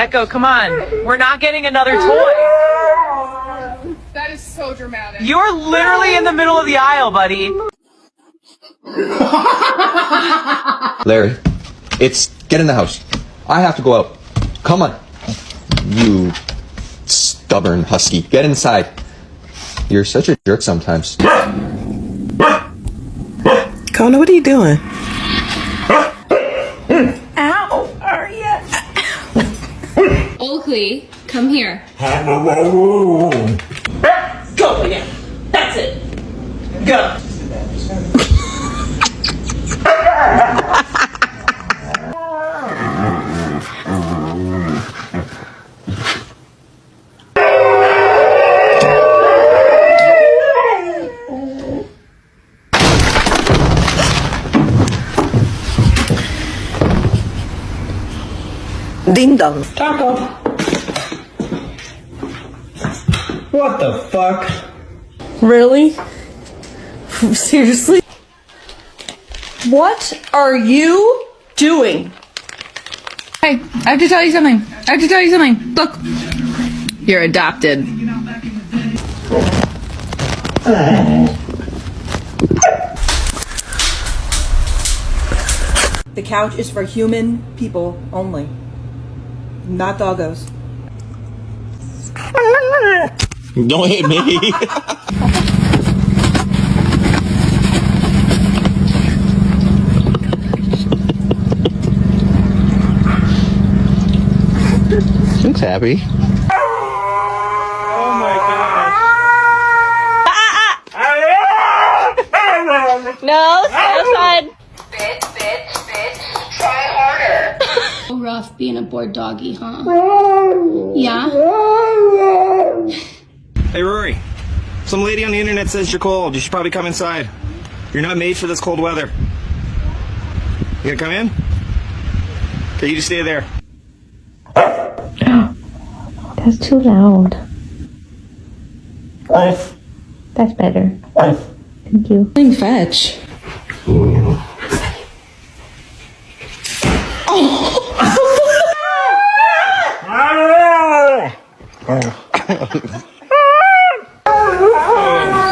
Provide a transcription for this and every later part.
Echo, come on. We're not getting another toy. That is so dramatic. You're literally in the middle of the aisle, buddy. Larry, get in the house. I have to go out. Come on. You stubborn husky. Get inside. You're such a jerk sometimes. Kona, what are you doing? Ow, are ya? Oakley, come here. Go again. That's it. Go. Ding dong. Taco. What the fuck? Really? Seriously? What are you doing? Hey, I have to tell you something. Look. You're adopted. The couch is for human people only, not doggos. Don't hit me. Looks happy. Oh my gosh. No, fun. Try harder. So rough being a bored doggy, huh? Yeah? Hey Rory, some lady on the internet says you're cold. You should probably come inside. You're not made for this cold weather. You gonna come in? Okay, you just stay there. That's too loud. That's better. Thank you. Playing fetch.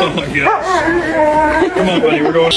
Oh my god. Come on, buddy, we're going.